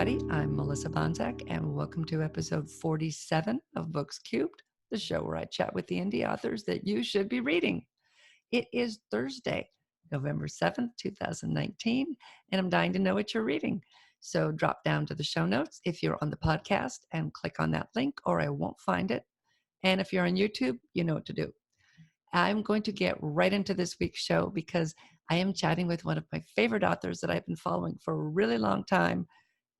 everybody. I'm Melissa Bonzak, and welcome to episode 47 of Books Cubed, the show where I chat with the indie authors that you should be reading. It is Thursday, November 7th, 2019, and I'm dying to know what you're reading. So drop down to the show notes if you're on the podcast and click on that link, or I won't find it. And if you're on YouTube, you know what to do. I'm going to get right into this week's show because I am chatting with one of my favorite authors that I've been following for a really long time.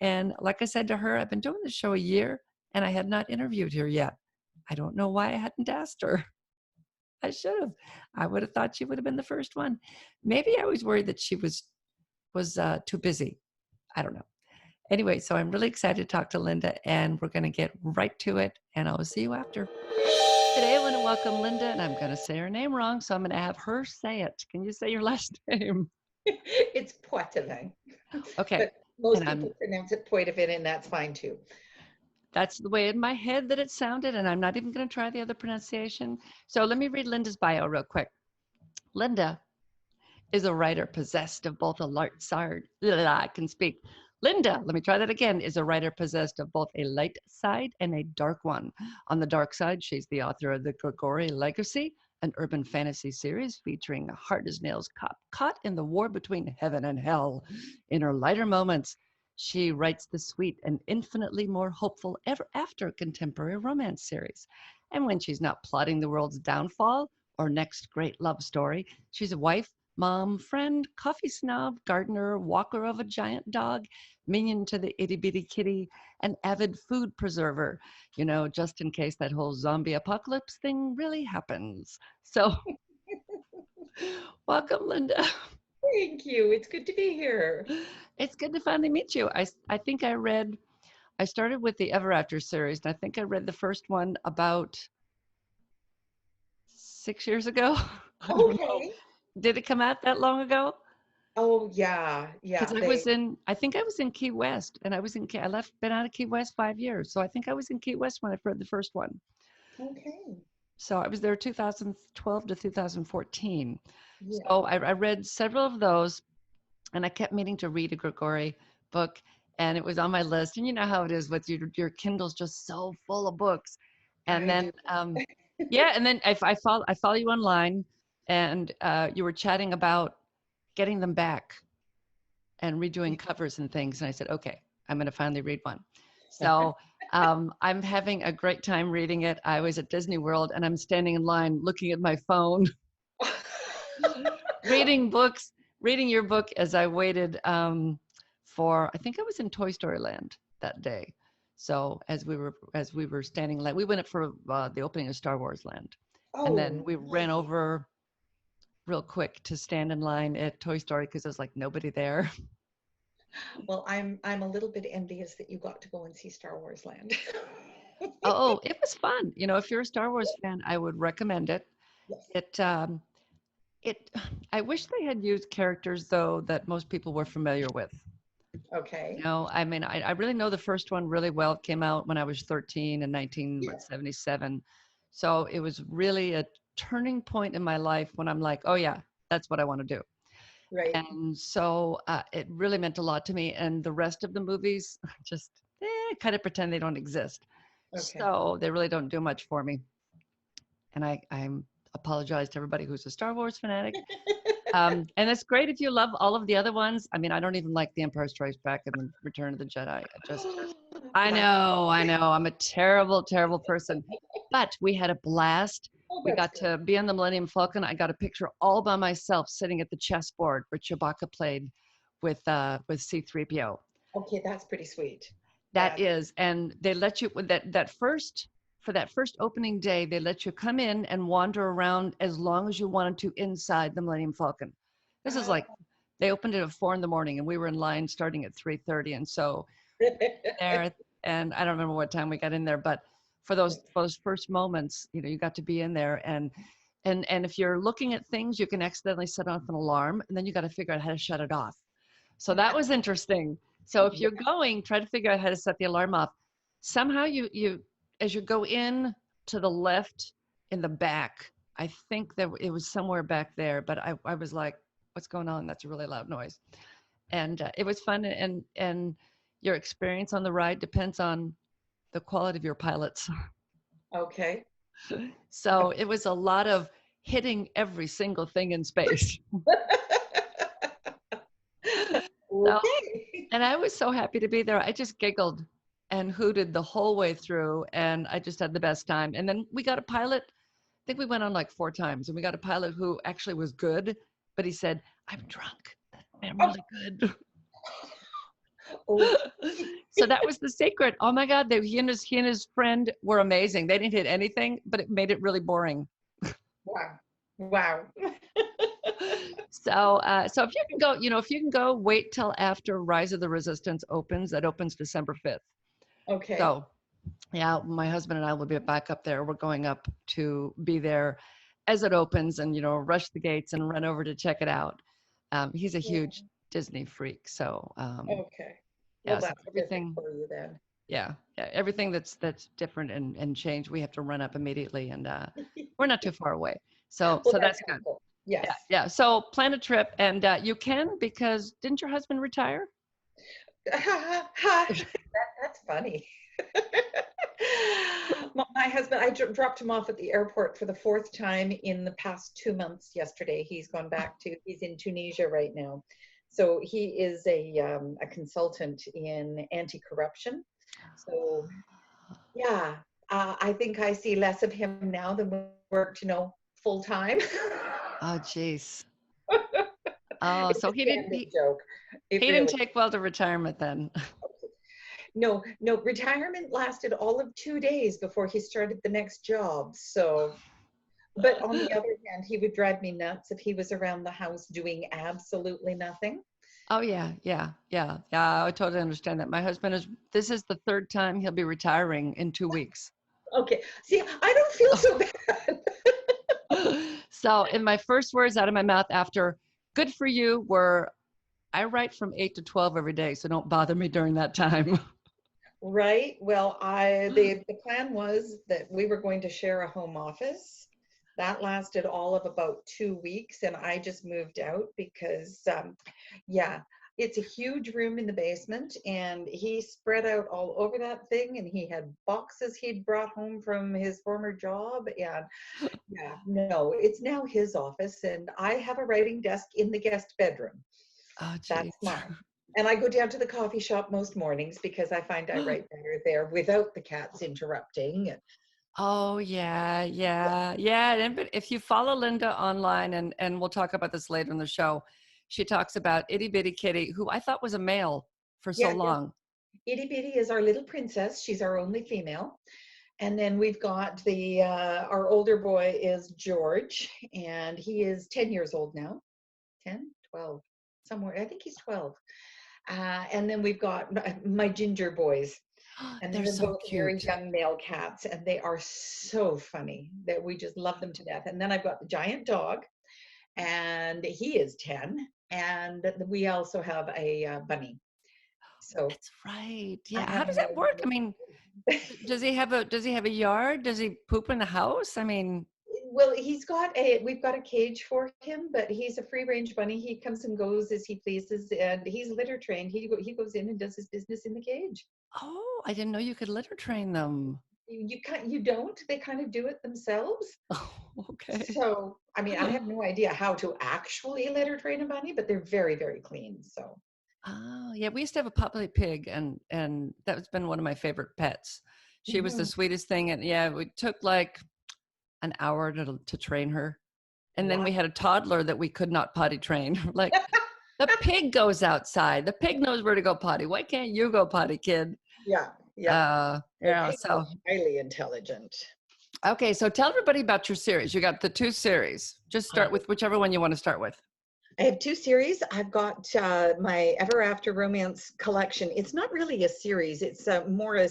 And like I said to her, I've been doing this show a year and I had not interviewed her yet. I don't know why I hadn't asked her. I should have. I would have thought she would have been the first one. Maybe I was worried that she was too busy. I don't know. Anyway, so I'm really excited to talk to Linda, and we're going to get right to it, and I'll see you after. Today, I want to welcome Linda, and I'm going to say her name wrong, so I'm going to have her say it. Can you say your last name? It's Poitevin. Okay. But most And people pronounce it Poitevin, and that's fine too. That's the way in my head that it sounded, and I'm not even going to try the other pronunciation. So let me read Linda's bio real quick. Linda is a writer possessed of both a light side. I can speak. Linda, let me try that again, is a writer possessed of both a light side and a dark one. On the dark side, she's the author of the Grigori Legacy, an urban fantasy series featuring a hard-as-nails cop caught in the war between heaven and hell. In her lighter moments, she writes the sweet and infinitely more hopeful ever after contemporary romance series. And when she's not plotting the world's downfall or next great love story, she's a wife, mom, friend, coffee snob, gardener, walker of a giant dog, minion to the itty bitty kitty, an avid food preserver, just in case that whole zombie apocalypse thing really happens. So, welcome, Linda. Thank you. It's good to be here. It's good to finally meet you. I think I started with the Ever After series, and I think I read the first one about 6 years ago. I don't know. Okay. Did it come out that long ago? Oh yeah, Because yeah. I think I was in Key West, and been out of Key West 5 years. So I think I was in Key West when I read the first one. Okay. So I was there 2012 to 2014. Yeah. So I read several of those, and I kept meaning to read a Grigori book, and it was on my list. And you know how it is with your Kindle's just so full of books. And I do. then, yeah, and then I follow you online, and you were chatting about getting them back and redoing covers and things. And I said, okay, I'm going to finally read one. So I'm having a great time reading it. I was at Disney World and I'm standing in line looking at my phone, reading your book as I waited I think I was in Toy Story Land that day. So as we were standing in line, we went up for the opening of Star Wars Land. And then Oh, we ran over real quick to stand in line at Toy Story because there's like nobody there. well, I'm a little bit envious that you got to go and see Star Wars Land. Oh, it was fun. If you're a Star Wars fan, I would recommend it. Yes. It it I wish they had used characters though that most people were familiar with. Okay. I mean, I really know the first one really well. It came out when I was 13 in Yeah. 1977. So it was really a turning point in my life when I'm like, oh yeah, that's what I want to do. Right. And so it really meant a lot to me. And the rest of the movies just kind of pretend they don't exist. Okay. So they really don't do much for me. And I'm apologize to everybody who's a Star Wars fanatic. And it's great if you love all of the other ones. I mean, I don't even like The Empire Strikes Back and then Return of the Jedi. I Wow. know. I'm a terrible, terrible person. But we had a blast. Oh, We that's got good. to be on the Millennium Falcon. I got a picture all by myself sitting at the chessboard where Chewbacca played with C-3PO. Okay, that's pretty sweet. That is, and they let you with that first opening day, they let you come in and wander around as long as you wanted to inside the Millennium Falcon. This is Uh, like they opened it at 4 a.m, and we were in line starting at 3:30, and so there. And I don't remember what time we got in there, but for those first moments, you got to be in there, and if you're looking at things, you can accidentally set off an alarm, and then you got to figure out how to shut it off. So that was interesting. So if you're going, try to figure out how to set the alarm off. Somehow you as you go in to the left in the back, I think that it was somewhere back there, but I was like, what's going on? That's a really loud noise. And it was fun. And your experience on the ride depends on the quality of your pilots. Okay. So it was a lot of hitting every single thing in space. So, Okay. and I was so happy to be there. I just giggled and hooted the whole way through, and I just had the best time. And then we got a pilot. I think we went on like 4 times, and we got a pilot who actually was good, but he said, "I'm drunk. I'm Oh, really good." oh, So that was the secret. Oh my God, he and his friend were amazing. They didn't hit anything, but it made it really boring. wow. Wow. So if you can go, if you can go, wait till after Rise of the Resistance opens. That opens December 5th. Okay. So yeah, my husband and I will be back up there. We're going up to be there as it opens and, rush the gates and run over to check it out. He's a huge Disney freak. So Okay. Well, yeah, so that's perfect everything, for you then. yeah, everything that's different and changed, we have to run up immediately, and we're not too far away. So Well, so that's that's good. helpful. Yeah, Yes. yeah. So plan a trip, and you can, because didn't your husband retire? That's funny. My husband, I dropped him off at the airport for the fourth time in the past 2 months yesterday. He's in Tunisia right now. So he is a consultant in anti-corruption. So yeah, I think I see less of him now than we worked, full time. Oh, geez. Oh, It's so a standard joke. It he didn't really. take well to retirement then. No, no, retirement lasted all of 2 days before he started the next job. So, but on the other hand, he would drive me nuts if he was around the house doing absolutely nothing. Oh yeah, yeah, yeah, yeah. I totally understand that. My husband this is the third time he'll be retiring in 2 weeks. Okay. See, I don't feel so bad. So, in my first words out of my mouth after "good for you" were, "I write from 8 to 12 every day, so don't bother me during that time." Right. Well, the plan was that we were going to share a home office. That lasted all of about 2 weeks, and I just moved out because, yeah, it's a huge room in the basement, and he spread out all over that thing, and he had boxes he'd brought home from his former job, and yeah, no, it's now his office, and I have a writing desk in the guest bedroom. Oh, That's geez. mine. And I go down to the coffee shop most mornings because I find I write better there without the cats interrupting. Oh yeah, yeah, yeah. And but if you follow Linda online, and we'll talk about this later in the show, she talks about Itty Bitty Kitty, who I thought was a male for so Yeah, yeah. long. Itty Bitty is our little princess. She's our only female. And then we've got our older boy is George, and he is 10 years old now. 10, 12, somewhere. I think he's 12. And then we've got my ginger boys. And They're they're so both very cute. young male cats, and they are so funny that we just love them to death. And then I've got the giant dog, and he is 10. And we also have a bunny. So That's right. I Yeah. How have does an that work? I mean, does he have a yard? Does he poop in the house? I mean, well, we've got a cage for him, but he's a free range bunny. He comes and goes as he pleases, and he's litter trained. He goes in and does his business in the cage. oh, I didn't know you could litter train them. You don't, they kind of do it themselves. Oh, okay. So, I mean, I have no idea how to actually litter train a bunny, but they're very, very clean. So, Oh, yeah. We used to have a puppy pig, and that's been one of my favorite pets. She was the mhm. sweetest thing, and yeah, it took like an hour to train her. And then Wow. we had a toddler that we could not potty train. Like, the pig goes outside. The pig knows where to go potty. Why can't you go potty, kid? Yeah, yeah. Well, pigs are So highly intelligent. okay, so tell everybody about your series. You got the 2 series. Just Uh, start with whichever one you want to start with. I have two series. I've got my Ever After Romance collection. It's not really a series. It's more a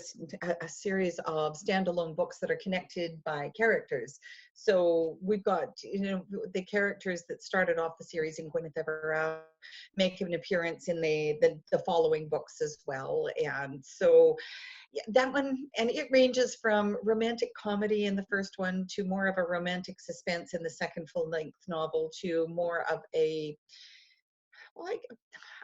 series of standalone books that are connected by characters. So we've got, the characters that started off the series in Gwyneth Ever After make an appearance in the following books as well. And so yeah, that one, and it ranges from romantic comedy in the first one to more of a romantic suspense in the second full-length novel to more of a like,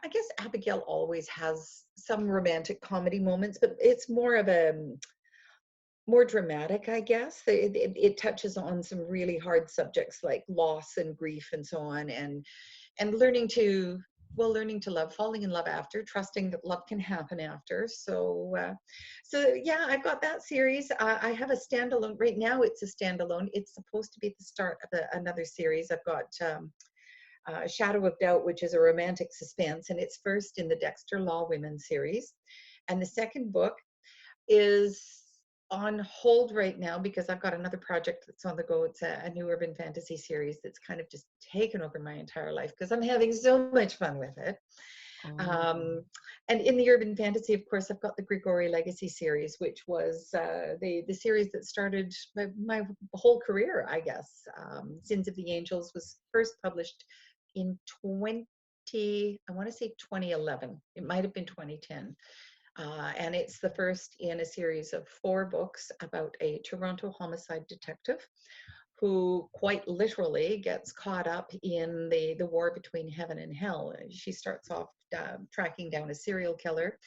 I guess Abigail always has some romantic comedy moments, but it's more of a more dramatic, I guess. It touches on some really hard subjects like loss and grief and so on, and learning to, well, learning to love, falling in love after, trusting that love can happen after. So yeah, I've got that series. I have a standalone right now. It's a standalone. It's supposed to be the start of another series. I've got Shadow of Doubt, which is a romantic suspense, and it's first in the Dexter Law Women series. And the second book is on hold right now because I've got another project that's on the go. It's a new urban fantasy series that's kind of just taken over my entire life because I'm having so much fun with it. Oh. And in the urban fantasy, of course, I've got the Grigori Legacy series, which was the series that started my whole career, I guess. Sins of the Angels was first published in I want to say 2011. It might have been 2010. And it's the first in a series of 4 books about a Toronto homicide detective who quite literally gets caught up in the war between heaven and hell. She starts off tracking down a serial killer.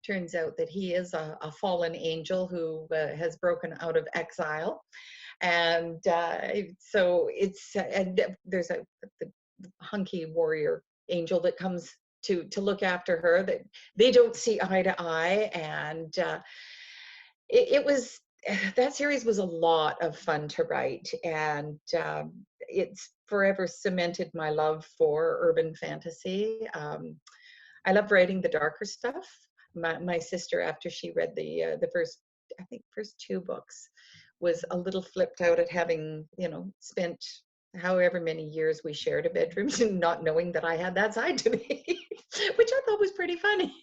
Turns out that he is a fallen angel who has broken out of exile. And so it's, and there's the hunky warrior angel that comes to look after her, that they don't see eye to eye. And it was, that series was a lot of fun to write, and it's forever cemented my love for urban fantasy. I love writing the darker stuff. My sister, after she read the first, I think first 2 books, was a little flipped out at having, spent however many years we shared a bedroom and not knowing that I had that side to me, which I thought was pretty funny.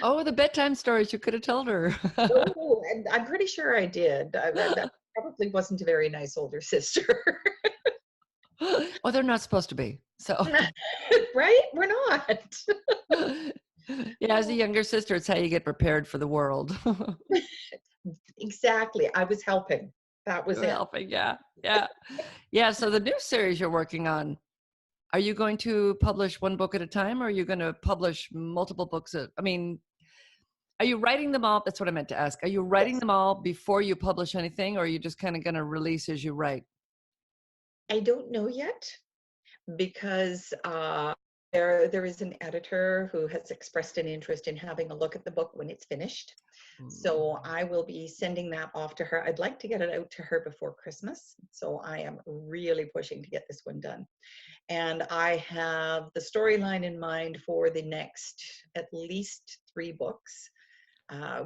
Oh, the bedtime stories you could have told her. Oh, and I'm pretty sure I did. That probably wasn't a very nice older sister. Oh, they're not supposed to be. So, Right? We're not. yeah, as a younger sister, it's how you get prepared for the world. Exactly. I was helping. That was You're it. helping, yeah, yeah, yeah. So the new series you're working on, are you going to publish one book at a time, or are you going to publish multiple books? I mean, are you writing them all? That's what I meant to ask. Are you writing Yes. them all before you publish anything, or are you just kind of going to release as you write? I don't know yet because there is an editor who has expressed an interest in having a look at the book when it's finished. Ooh. So I will be sending that off to her. I'd like to get it out to her before Christmas. So I am really pushing to get this one done. And I have the storyline in mind for the next at least 3 books,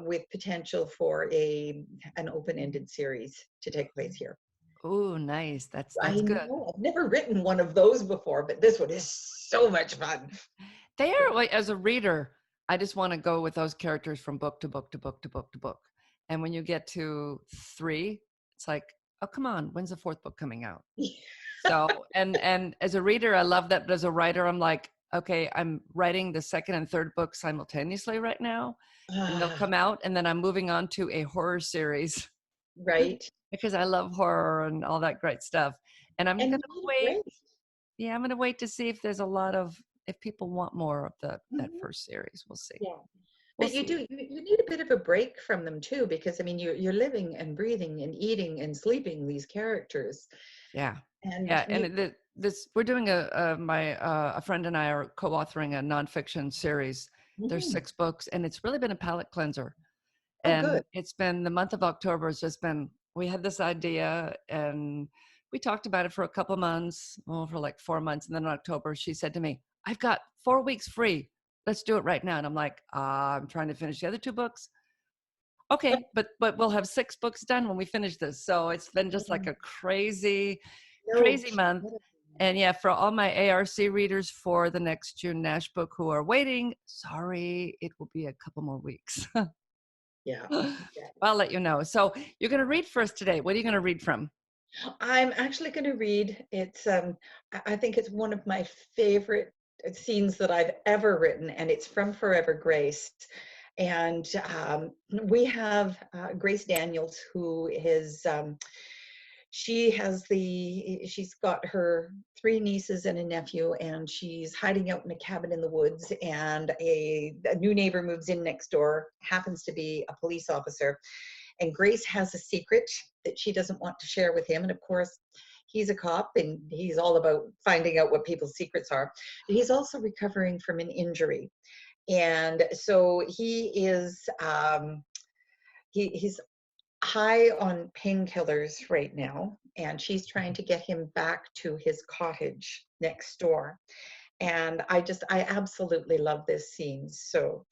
with potential for an open-ended series to take place here. Ooh, nice. I That's good. know I've never written one of those before, but this one is so much fun. They are like, as a reader, I just want to go with those characters from book to book to book to book to book. And when you get to 3, it's like, oh, come on, when's the 4th book coming out? So, and as a reader, I love that. But as a writer, I'm like, okay, I'm writing the 2nd and 3rd book simultaneously right now, and they'll Ah, come out, and then I'm moving on to a horror series right. because I love horror and all that great stuff. And I'm And gonna you did it wait. great. Yeah, I'm gonna wait to see if there's a lot of, if people want more of that Mhm. first series. We'll see. Yeah. We'll But see. you need a bit of a break from them too, because I mean you're living and breathing and eating and sleeping these characters. Yeah, And yeah. And this, we're doing a friend and I are co-authoring a nonfiction series. There's Mhm. 6 books, and it's really been a palate cleanser. Oh And good. it's been, the month of October has just been, we had this idea and we talked about it for a couple months, oh, for like 4 months. And then in October, she said to me, I've got 4 weeks free. Let's do it right now. And I'm like, I'm trying to finish the other 2 books. Okay, but we'll have 6 books done when we finish this. So it's been just like a crazy, No crazy month. kidding. And yeah, for all my ARC readers for the next June Nash book who are waiting, sorry, it will be a couple more weeks. Yeah. Yeah. I'll let you know. So you're going to read for us today. What are you going to read from? I'm actually going to read. It's I think it's one of my favorite scenes that I've ever written, and it's from Forever Grace. And we have Grace Daniels, who is she's got her 3 nieces and a nephew, and she's hiding out in a cabin in the woods, and a new neighbor moves in next door, happens to be a police officer, and Grace has a secret that she doesn't want to share with him. And of course, he's a cop and he's all about finding out what people's secrets are. But he's also recovering from an injury. And so he's high on painkillers right now, and she's trying to get him back to his cottage next door. And I absolutely love this scene. So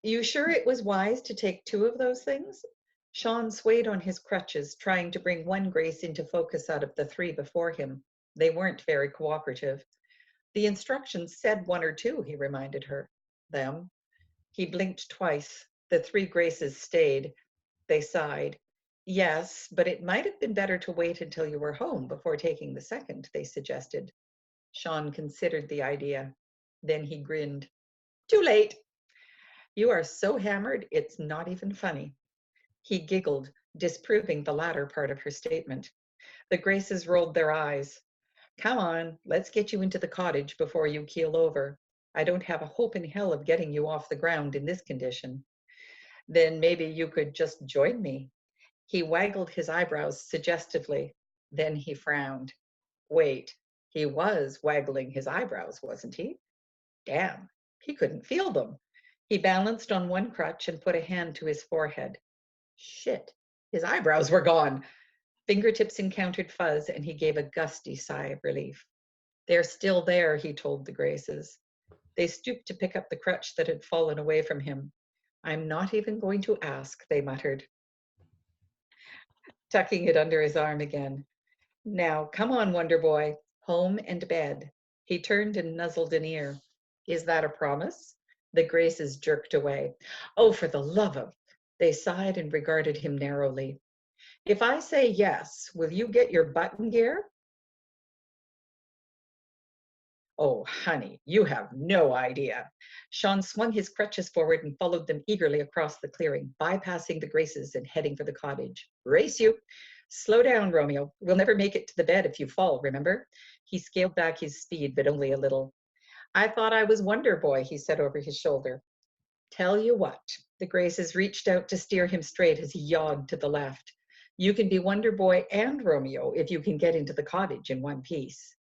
you sure it was wise to take 2 of those things? Sean swayed on his crutches, trying to bring one Grace into focus out of the 3 before him. They weren't very cooperative. The instructions said 1 or 2, he reminded them. He blinked twice. The 3 Graces stayed. They sighed. Yes, but it might have been better to wait until you were home before taking the second, they suggested. Sean considered the idea. Then he grinned. Too late. You are so hammered, it's not even funny. He giggled, disproving the latter part of her statement. The Graces rolled their eyes. Come on, let's get you into the cottage before you keel over. I don't have a hope in hell of getting you off the ground in this condition. Then maybe you could just join me. He waggled his eyebrows suggestively. Then he frowned. Wait, he was waggling his eyebrows, wasn't he? Damn, he couldn't feel them. He balanced on one crutch and put a hand to his forehead. Shit, his eyebrows were gone. Fingertips encountered fuzz, and he gave a gusty sigh of relief. They're still there, he told the Graces. They stooped to pick up the crutch that had fallen away from him. I'm not even going to ask, they muttered, tucking it under his arm again. Now, come on, Wonder Boy, home and bed. He turned and nuzzled an ear. Is that a promise? The Graces jerked away. Oh, for the love of... They sighed and regarded him narrowly. If I say yes, will you get your button gear? Oh, honey, you have no idea. Sean swung his crutches forward and followed them eagerly across the clearing, bypassing the Graces and heading for the cottage. Race you. Slow down, Romeo. We'll never make it to the bed if you fall, remember? He scaled back his speed, but only a little. I thought I was Wonder Boy, he said over his shoulder. Tell you what, the Graces reached out to steer him straight as he yogged to the left. You can be Wonder Boy and Romeo if you can get into the cottage in one piece.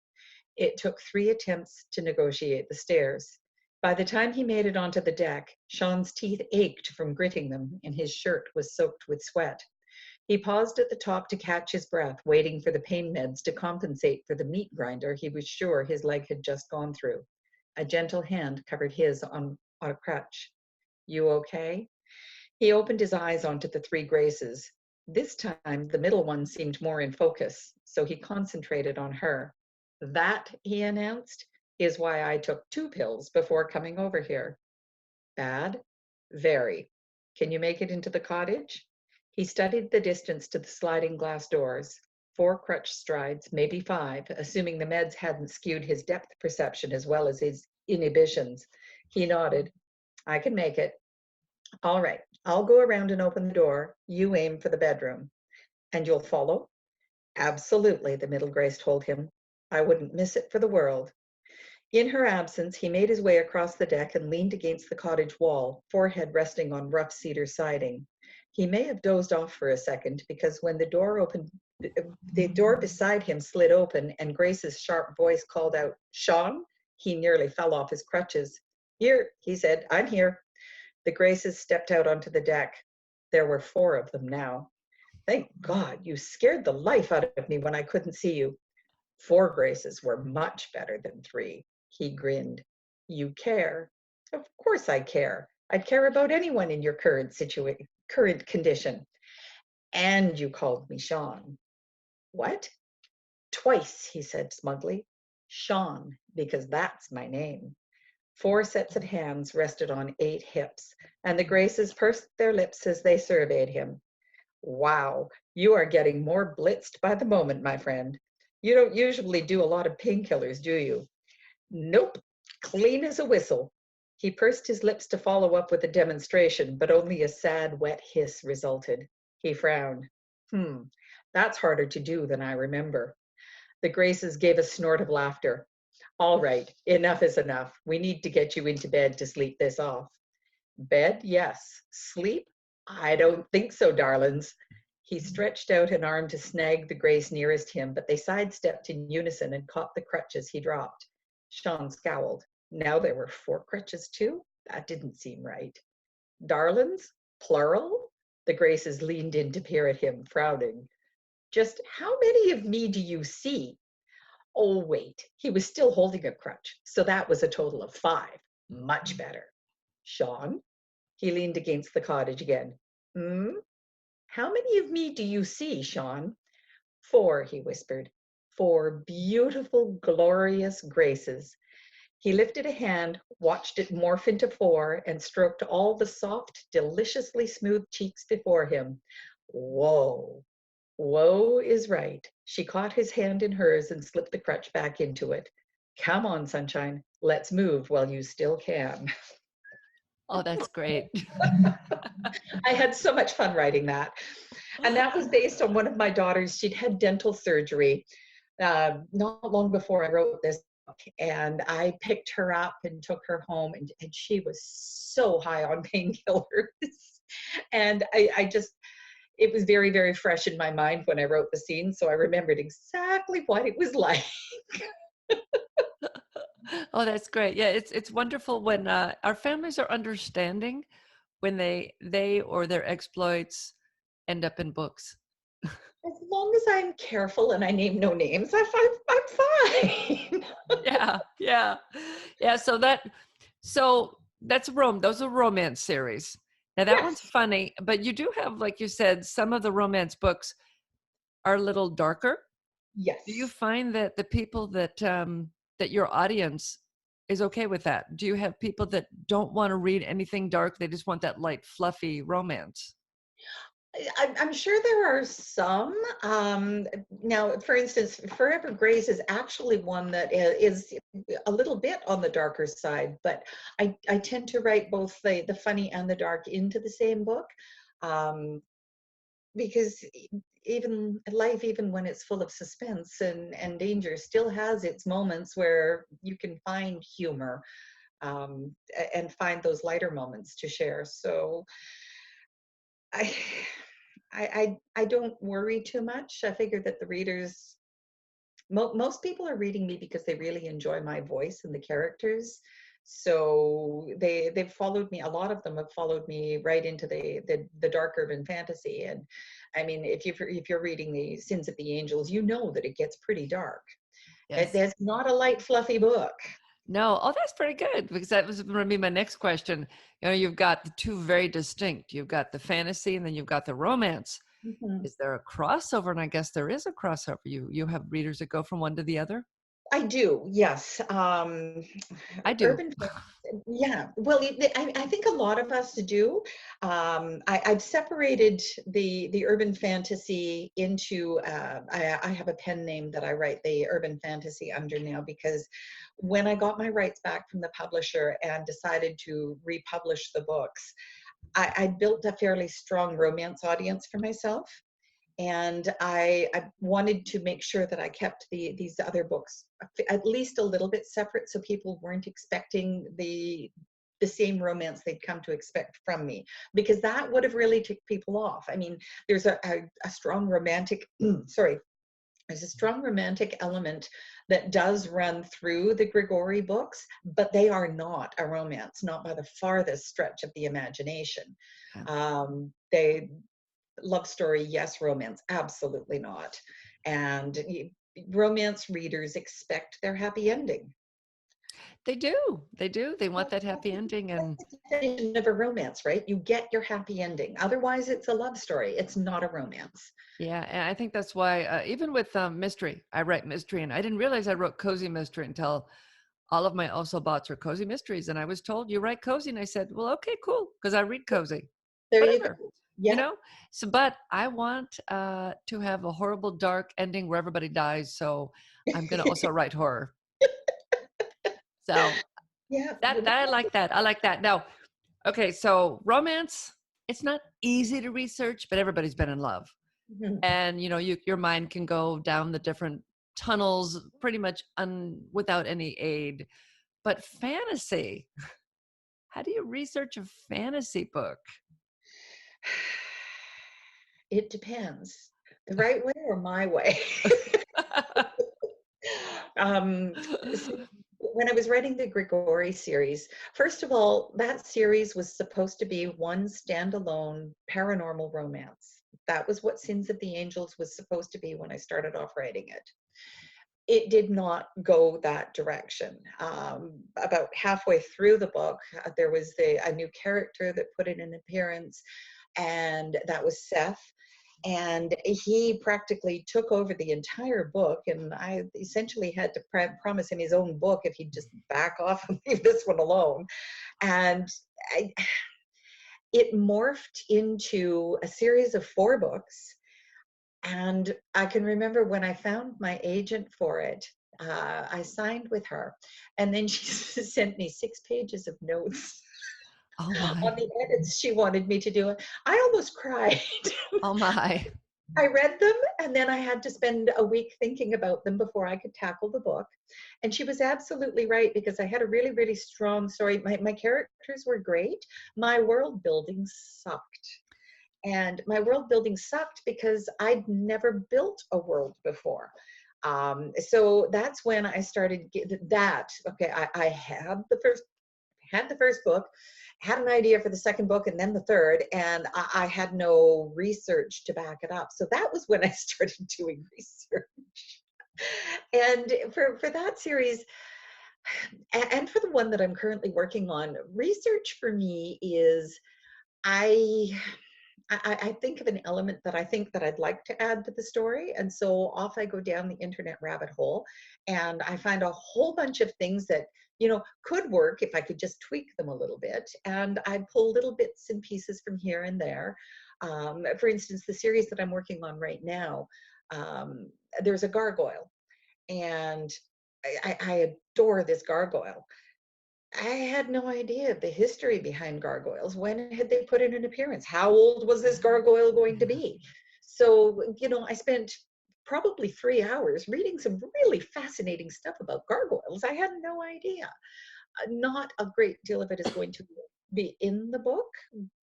It took 3 attempts to negotiate the stairs. By the time he made it onto the deck, Sean's teeth ached from gritting them, and his shirt was soaked with sweat. He paused at the top to catch his breath, waiting for the pain meds to compensate for the meat grinder he was sure his leg had just gone through. A gentle hand covered his on a crutch. You okay? He opened his eyes onto the 3 Graces. This time, the middle one seemed more in focus, so he concentrated on her. That, he announced, is why I took 2 pills before coming over here. Bad? Very. Can you make it into the cottage? He studied the distance to the sliding glass doors. 4 crutch strides, maybe 5, assuming the meds hadn't skewed his depth perception as well as his inhibitions. He nodded. I can make it. All right, I'll go around and open the door. You aim for the bedroom. And you'll follow? Absolutely, the middle Grace told him. I wouldn't miss it for the world. In her absence, he made his way across the deck and leaned against the cottage wall, forehead resting on rough cedar siding. He may have dozed off for a second because when the door beside him slid open and Grace's sharp voice called out, Sean, he nearly fell off his crutches. Here, he said, I'm here. The Graces stepped out onto the deck. There were 4 of them now. Thank God, you scared the life out of me when I couldn't see you. 4 Graces were much better than 3. He grinned. You care? Of course I care. I'd care about anyone in your current condition. And you called me Sean. What? Twice, he said smugly. Sean, because that's my name. 4 sets of hands rested on 8 hips, and the Graces pursed their lips as they surveyed him. Wow, you are getting more blitzed by the moment, my friend. You don't usually do a lot of painkillers, do you? Nope, clean as a whistle. He pursed his lips to follow up with a demonstration, but only a sad, wet hiss resulted. He frowned. Hmm, that's harder to do than I remember. The Graces gave a snort of laughter. All right, enough is enough. We need to get you into bed to sleep this off. Bed, yes. Sleep? I don't think so, darlings. He stretched out an arm to snag the Grace nearest him, but they sidestepped in unison and caught the crutches he dropped. Sean scowled. Now there were 4 crutches, too? That didn't seem right. Darlings? Plural? The Graces leaned in to peer at him, frowning. Just how many of me do you see? Oh, wait, he was still holding a crutch, so that was a total of 5. Much better. Sean? He leaned against the cottage again. Hmm? How many of me do you see, Sean? 4, he whispered. 4 beautiful, glorious Graces. He lifted a hand, watched it morph into 4, and stroked all the soft, deliciously smooth cheeks before him. Whoa. Whoa is right. She caught his hand in hers and slipped the crutch back into it. Come on, sunshine. Let's move while you still can. Oh, that's great. I had so much fun writing that. And that was based on one of my daughters. She'd had dental surgery not long before I wrote this book. And I picked her up and took her home, and she was so high on painkillers. And I just, it was very, very fresh in my mind when I wrote the scene. So I remembered exactly what it was like. Oh, that's great. Yeah, it's wonderful when our families are understanding when they or their exploits end up in books. As long as I'm careful and I name no names, I'm fine. Yeah, yeah, yeah. So that's Rome. Those are romance series. Now that one's Yes, funny, but you do have, like you said, some of the romance books are a little darker. Do you yes. find that the people that your audience is okay with that? Do you have people that don't want to read anything dark? They just want that light, fluffy romance. I'm sure there are some. Now, for instance, Forever Grace is actually one that is a little bit on the darker side, but I tend to write both the funny and the dark into the same book, um, because even life, even when it's full of suspense and danger, still has its moments where you can find humor, and find those lighter moments to share. So I, I don't worry too much. I figure that the readers, most people are reading me because they really enjoy my voice and the characters. So they've followed me. A lot of them have followed me right into the dark urban fantasy. And I mean, if you're reading the Sins of the Angels, you know that it gets pretty dark. Yes. That's not a light, fluffy book. No. Oh, that's pretty good because that was going to be my next question. You know, you've got the two very distinct. You've got the fantasy and then you've got the romance. Mhm. Is there a crossover? And I guess there is a crossover. You have readers that go from one to the other. I do, yes. I do. Urban, yeah. Well, I think a lot of us do. I've separated the urban fantasy into. I have a pen name that I write the urban fantasy under now because when I got my rights back from the publisher and decided to republish the books, I built a fairly strong romance audience for myself, and I wanted to make sure that I kept these other books at least a little bit separate, so people weren't expecting the same romance they'd come to expect from me, because that would have really ticked people off. I mean, there's a strong romantic sorry, there's a strong romantic element that does run through the Grigori books, but they are not a romance, not by the farthest stretch of the imagination. Yeah. They love story, yes. Romance, absolutely not. And romance readers expect their happy ending. They do. They do. They want That's that happy ending. And the definition of a romance, right? You get your happy ending. Otherwise, it's a love story. It's not a romance. yeah, and I think that's why, even with mystery, I write mystery, and I didn't realize I wrote cozy mystery until all of my also bots are cozy mysteries. And I was told, you write cozy. And I said, well, okay, cool. Because I read cozy, There you whatever, go. you Yeah. know? So, but I want to have a horrible, dark ending where everybody dies. So I'm going to also write horror. So Yeah. that I like that. I like that. Now, okay. So romance, it's not easy to research, but everybody's been in love. Mhm. and your mind can go down the different tunnels pretty much without any aid. But fantasy, how do you research a fantasy book? It depends. The right way or my way? Um, so when I was writing the Grigori series, first of all, that series was supposed to be one standalone paranormal romance. That was what Sins of the Angels was supposed to be when I started off writing it. It did not go that direction. About halfway through the book, there was a new character that put in an appearance, and that was Seth. And he practically took over the entire book, and I essentially had to promise him his own book if he'd just back off and leave this one alone. And I, it morphed into a series of 4 books. And I can remember when I found my agent for it, I signed with her, and then she sent me 6 pages of notes Oh on my. the edits she wanted me to do. It. I almost cried. Oh my. I read them, and then I had to spend a week thinking about them before I could tackle the book. And she was absolutely right, because I had a really, really strong story. My characters were great. My world building sucked. And my world building sucked because I'd never built a world before. So that's when I started that. Okay, I had the first book, had an idea for the second book, and then the third, and I had no research to back it up. So that was when I started doing research. And for that series, and for the one that I'm currently working on, research for me is I I think of an element that I think that I'd like to add to the story. And so off I go down the internet rabbit hole, and I find a whole bunch of things that, could work if I could just tweak them a little bit. And I pull little bits and pieces from here and there. For instance, the series that I'm working on right now, um, there's a gargoyle, and I adore this gargoyle. I had no idea of the history behind gargoyles. When had they put in an appearance? How old was this gargoyle going to Yeah. be? So, I spent probably 3 hours reading some really fascinating stuff about gargoyles. I had no idea. Not a great deal of it is going to be in the book,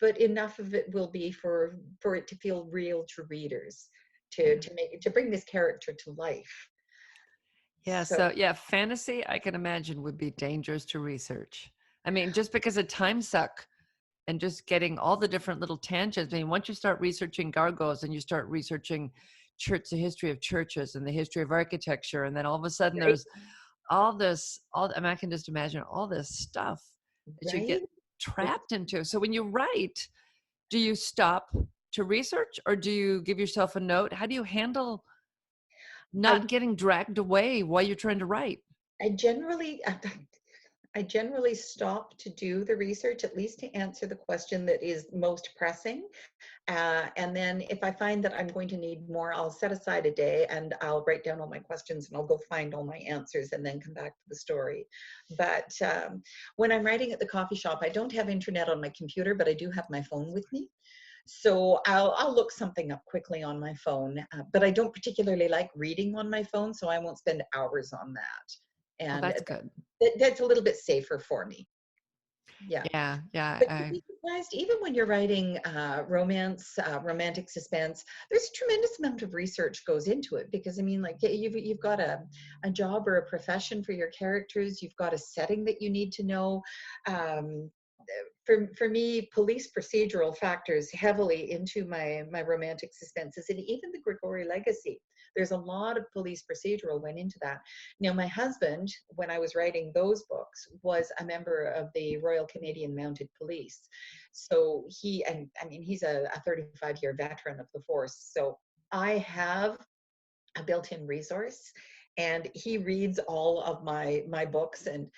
but enough of it will be for it to feel real to readers, to Yeah. to make to bring this character to life. Yeah, So so yeah, fantasy I can imagine would be dangerous to research. I mean, just because of time suck and just getting all the different little tangents. I mean, once you start researching gargoyles and you start researching the history of churches and the history of architecture, and then all of a sudden right, there's all this, I mean, I can just imagine all this stuff that you get right. trapped into. So when you write, do you stop to research or do you give yourself a note? How do you handle I not getting dragged away while you're trying to write? I generally I generally stop to do the research, at least to answer the question that is most pressing. And then if I find that I'm going to need more, I'll set aside a day and I'll write down all my questions and I'll go find all my answers and then come back to the story. But when I'm writing at the coffee shop, I don't have internet on my computer, but I do have my phone with me. So I'll look something up quickly on my phone, but I don't particularly like reading on my phone, so I won't spend hours on that. Oh, And that's good. that's a little bit safer for me. Yeah. Yeah, yeah. But you'd be surprised, even when you're writing romance, romantic suspense, there's a tremendous amount of research goes into it, because I mean, like, you've got a job or a profession for your characters, you've got a setting that you need to know. Um, for me, police procedural factors heavily into my romantic suspenses, and even the Grigori Legacy. There's a lot of police procedural went into that. Now, my husband, when I was writing those books, was a member of the Royal Canadian Mounted Police. So and I mean, he's a 35-year veteran of the force. So I have a built-in resource, and he reads all of my books and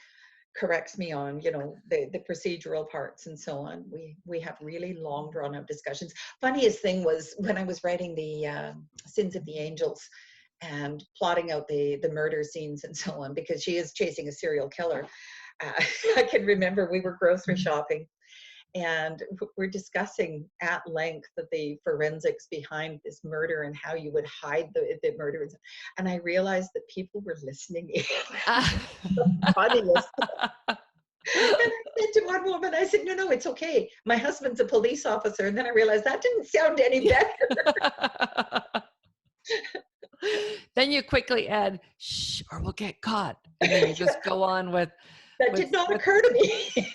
corrects me on, the procedural parts and so on. We have really long drawn out discussions. Funniest thing was when I was writing the Sins of the Angels and plotting out the murder scenes and so on, because she is chasing a serial killer. uh, I can remember we were grocery shopping, and we're discussing at length the forensics behind this murder and how you would hide the murder. And I realized that people were listening in. The funniest. And I said to one woman, I said, no, no, it's okay. My husband's a police officer. And then I realized that didn't sound any better. Then you quickly add, shh, or we'll get caught. And then you just go on with. That did not occur to me.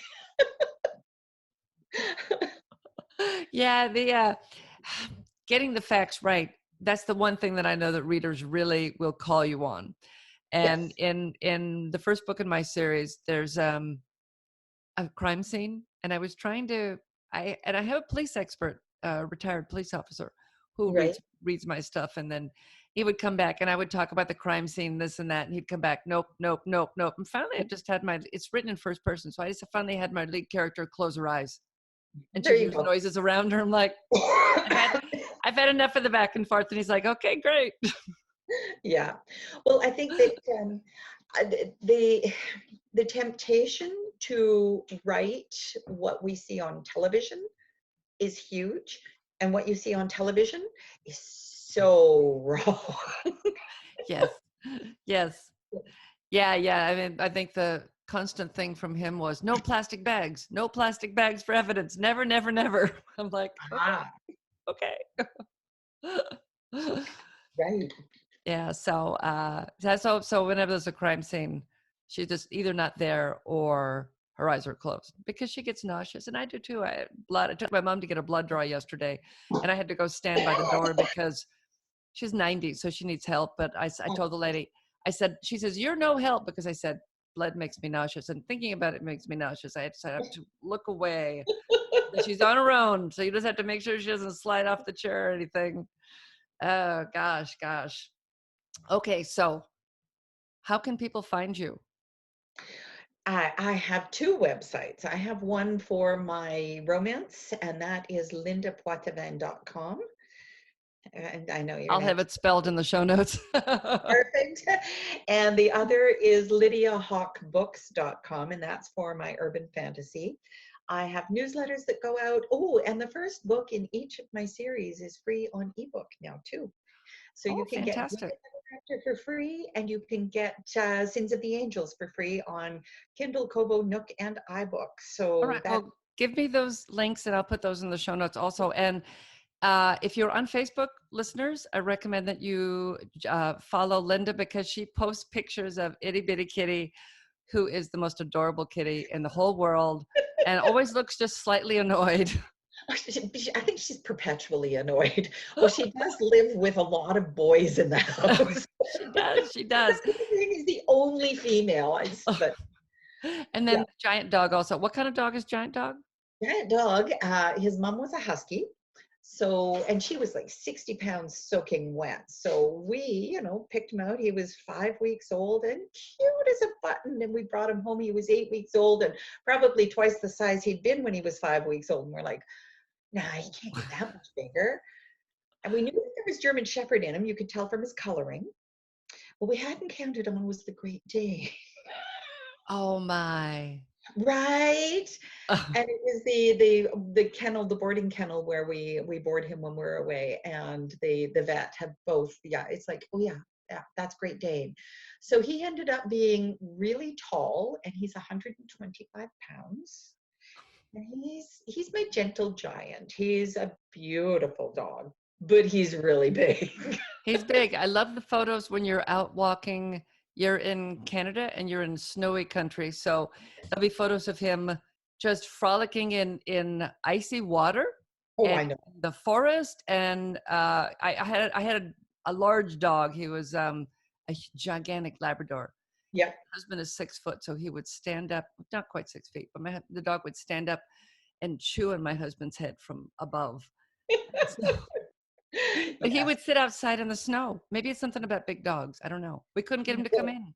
Yeah, the getting the facts right. That's the one thing that I know that readers really will call you on. And Yes. in the first book in my series, there's a crime scene, and I was trying to. I have a police expert, retired police officer, who Right. reads my stuff, and then he would come back, and I would talk about the crime scene, this and that, and he'd come back, nope, nope, nope, nope. And finally, I just had it's written in first person, so I just finally had my lead character close her eyes, and There she you hears go. noises around her. I'm like, I've had enough of the back and forth, and he's like, okay, great. Yeah. Well, I think that the temptation to write what we see on television is huge, and what you see on television is so wrong. Yes, yes, yeah. I mean, I think the constant thing from him was no plastic bags, no plastic bags for evidence, never, never, never. I'm like, Ah, okay. right. Yeah, so so whenever there's a crime scene, she's just either not there or her eyes are closed because she gets nauseous, and I do too. I took my mom to get a blood draw yesterday, and I had to go stand by the door because she's 90, so she needs help. But I told the lady, I said, she says, you're no help, because I said, blood makes me nauseous, and thinking about it makes me nauseous. I have to look away. But she's on her own, so you just have to make sure she doesn't slide off the chair or anything. Oh, gosh. Okay, so how can people find you? I have two websites. I have one for my romance, and that is lindapoitevin.com. And I know you're I'll going to have have to. it spelled in the show notes. Perfect. And the other is lydiahawkbooks.com, and that's for my urban fantasy. I have newsletters that go out. Oh, and the first book in each of my series is free on ebook now, too. So you Oh, can get Good fantastic. Actor for free, and you can get Sins of the Angels for free on Kindle, Kobo, Nook, and iBook. All So right, that. well, give me those links and I'll put those in the show notes also. And if you're on Facebook, listeners, I recommend that you follow Linda, because she posts pictures of itty bitty kitty, who is the most adorable kitty in the whole world and always looks just slightly annoyed. I think she's perpetually annoyed. Well, she does live with a lot of boys in the house. She does. He's the only female. But And then yeah, the giant dog also. What kind of dog is Giant Dog? that dog, his mom was a husky. So, and she was like 60 pounds soaking wet. So we, picked him out. He was 5 weeks old and cute as a button. And we brought him home. He was 8 weeks old and probably twice the size he'd been when he was 5 weeks old. And we're like, nah, he can't get that much bigger. And we knew that there was German Shepherd in him. You could tell from his coloring. What we hadn't counted on was the Great Dane. Oh my. Right. And it was the kennel, the boarding kennel where we board him when we're away, and the vet had both. Yeah, it's like, oh yeah, that's Great Dane. So he ended up being really tall, and he's 125 pounds. And he's my gentle giant. He's a beautiful dog, but he's really big. He's big. I love the photos when you're out walking. You're in Canada and you're in snowy country. So there'll be photos of him just frolicking in icy water Oh, and I know. the forest. And I had a large dog. He was a gigantic Labrador. Yeah. My husband is 6 foot, so he would stand up, not quite 6 feet, but the dog would stand up and chew on my husband's head from above. But he Yes. would sit outside in the snow. Maybe it's something about big dogs. I don't know. We couldn't get him to come Well, in.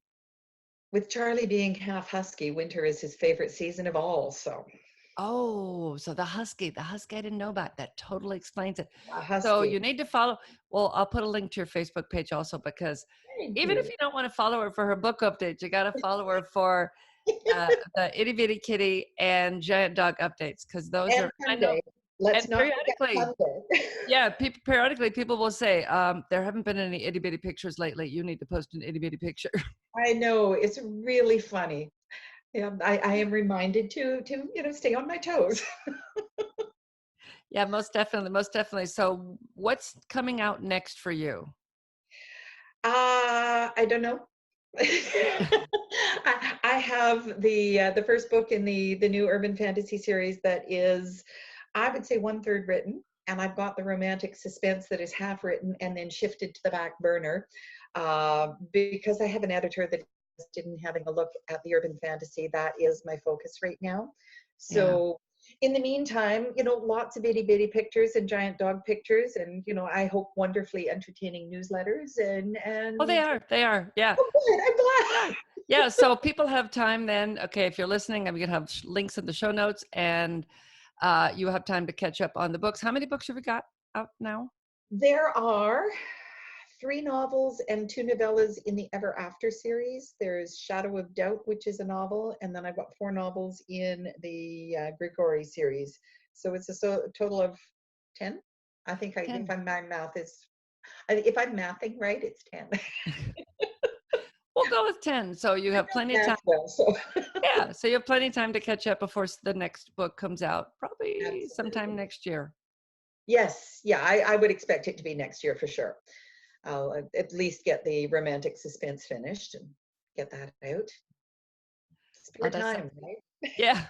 with Charlie being half husky, winter is his favorite season of all. So Oh, so the husky I didn't know about. That totally explains it. a So husky. you need to follow. Well, I'll put a link to your Facebook page also, because Thank even if you. you don't want to follow her for her book updates, you got to follow her for the Itty Bitty Kitty and Giant Dog updates, because those And are, I know, Sunday. Let's and not forget periodically, Sunday. yeah, periodically people will say, there haven't been any itty bitty pictures lately. You need to post an itty bitty picture. I know, it's really funny. Yeah, I am reminded to stay on my toes. Yeah, most definitely, most definitely. So what's coming out next for you? I don't know. I have the first book in the new urban fantasy series that is, I would say, one third written, and I've got the romantic suspense that is half written and then shifted to the back burner because I have an editor that is interested in having a look at the urban fantasy. That is my focus right now. Yeah. So in the meantime, lots of itty bitty pictures and giant dog pictures, and I hope wonderfully entertaining newsletters Oh, they and are. They are. Yeah. oh, good, I'm They glad. are. Yeah. So people have time then. Okay. If you're listening, I'm going to have links in the show notes, and you have time to catch up on the books. How many books have we got out now? There are 3 novels and 2 novellas in the Ever After series. There's Shadow of Doubt, which is a novel, and then I've got 4 novels in the Grigori series. So it's a total of 10. I think if 10. my math is, if I'm mathing right, it's 10. We'll go with 10. So you I have don't plenty of time. math well, so Yeah. So you have plenty of time to catch up before the next book comes out, probably sometime absolutely. next year. Yes, yeah, I would expect it to be next year for sure. I'll at least get the romantic suspense finished and get that out. Oh, Spare that time, sounds, right? yeah,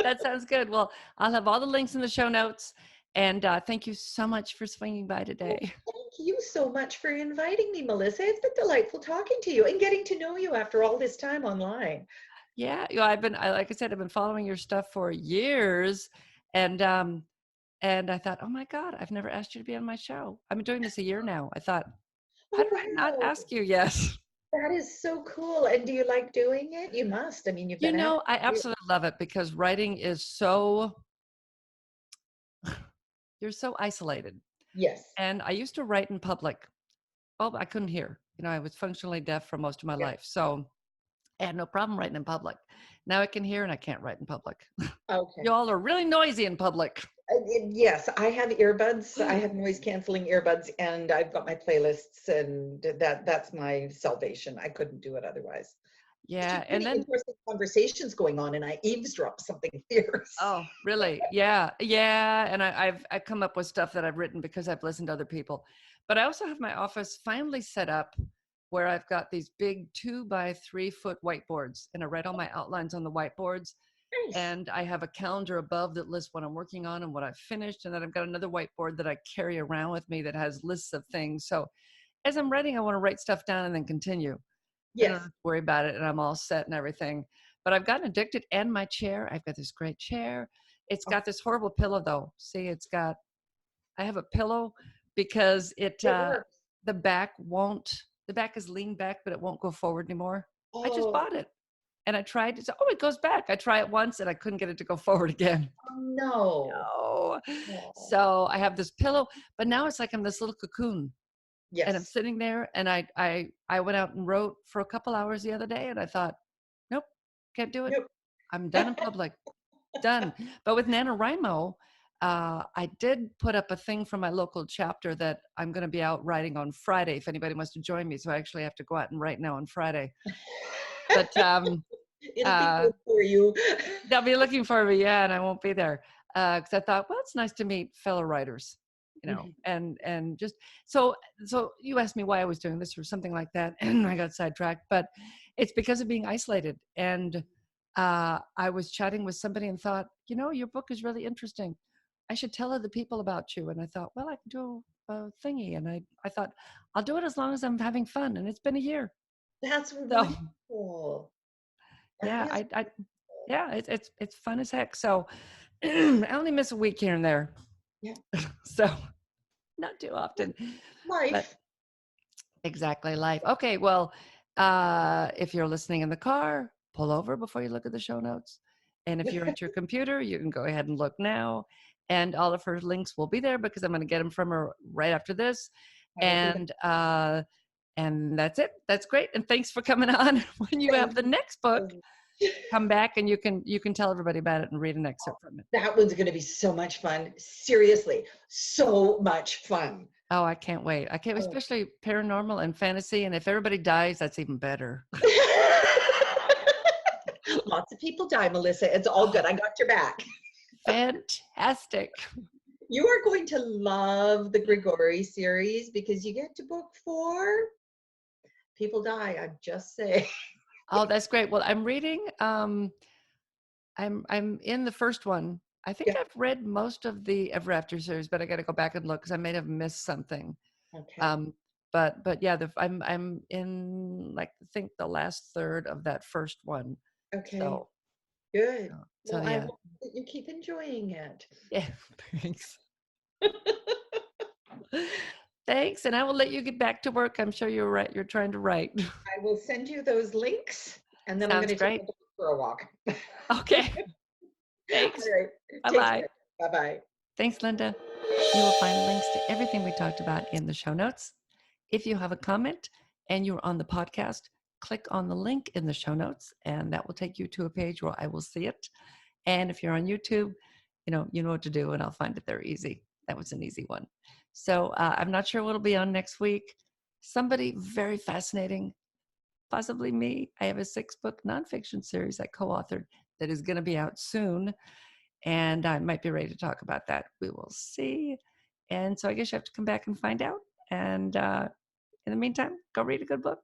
that sounds good. Well, I'll have all the links in the show notes. And thank you so much for swinging by Oh, today. thank you so much for inviting me, Melissa. It's been delightful talking to you and getting to know you after all this time online. Yeah, like I said, I've been following your stuff for years, and I thought, oh my God, I've never asked you to be on my show. I've been doing this a year now. I thought, how Oh, did I not wow. ask you? Yes. That is so cool. And do you like doing it? You must. I mean, you've You been at know, I it. absolutely love it because writing is so, you're so isolated. Yes. And I used to write in public. Well, I couldn't hear. I was functionally deaf for most of my Yeah. life. So I had no problem writing in public. Now I can hear and I can't write in public. Okay. Y'all are really noisy in public. Yes, I have earbuds. I have noise canceling earbuds, and I've got my playlists, and that's my salvation. I couldn't do it otherwise. It's Yeah. just And really then, interesting conversations going on, and I eavesdrop something fierce. oh, really? Yeah. Yeah. And I've come up with stuff that I've written because I've listened to other people. But I also have my office finally set up where I've got these big 2 by 3 foot whiteboards, and I write all my outlines on the whiteboards. Nice. And I have a calendar above that lists what I'm working on and what I've finished. And then I've got another whiteboard that I carry around with me that has lists of things. So as I'm writing, I want to write stuff down and then continue. I don't have Yes. to worry about it, and I'm all set and everything. But I've gotten addicted, and my chair, I've got this great chair. It's Oh, got this horrible pillow though. See, I have a pillow because it works. the back won't, the back is leaned back, but it won't go forward anymore. I just Oh, bought it. And I tried to say, oh, it goes back. I try it once and I couldn't get it to go forward again. no. No. Oh, So I have this pillow, but now it's like I'm this little cocoon, and I'm yes. sitting there, and I went out and wrote for a couple hours the other day, and I thought, nope, can't do it. Nope. I'm done in public, done. But with NaNoWriMo, I did put up a thing for my local chapter that I'm going to be out writing on Friday if anybody wants to join me. So I actually have to go out and write now on Friday. But It'll be uh, good for you. they'll be looking for me, yeah, and I won't be there because I thought, well, it's nice to meet fellow writers, Mhm. and just so. So you asked me why I was doing this or something like that, and I got sidetracked. But it's because of being isolated, and I was chatting with somebody and thought, your book is really interesting. I should tell other people about you. And I thought, well, I can do a thingy, and I thought I'll do it as long as I'm having fun, and it's been a year. That's So wonderful. That yeah, is yeah, it's fun as heck. So I only miss a week here and there, yeah. so not too often. But Life. exactly, life. Okay, well, if you're listening in the car, pull over before you look at the show notes. And if you're at your computer, you can go ahead and look now. And all of her links will be there because I'm going to get them from her right after this. I will do that. And that's it. That's great. And thanks for coming on when you have Thank the you next book. so much. come back and you can tell everybody about it and read an excerpt from it. That one's going to be so much fun. Seriously, so much fun. Oh, I can't wait. I can't, Oh. especially paranormal and fantasy. And if everybody dies, that's even better. Lots of people die, Melissa. It's all good. I got your back. Fantastic. You are going to love the Grigori series because you get to book 4. People die, I'm just saying. Oh, that's great. Well, I'm reading, I'm in the first one. I think Yeah. I've read most of the Ever After series, but I got to go back and look because I may have missed something. Okay. But yeah, I'm in like I think the last third of that first one. Okay. So Good. so Well, I yeah. hope that you keep enjoying it. Yeah, thanks. Thanks, and I will let you get back to work. I'm sure you're right. You're trying to write. I will send you those links and then I'm going Sounds to take great. the dog for a walk. Okay. Thanks. All right. Take Bye-bye. care. Bye-bye. Thanks, Linda. You will find links to everything we talked about in the show notes. If you have a comment and you're on the podcast, click on the link in the show notes, and that will take you to a page where I will see it. And if you're on YouTube, you know what to do, and I'll find it there easy. That was an easy one. So I'm not sure what'll be on next week. Somebody very fascinating, possibly me. I have a 6-book nonfiction series I co-authored that is going to be out soon, and I might be ready to talk about that. We will see. And so I guess you have to come back and find out. And in the meantime, go read a good book.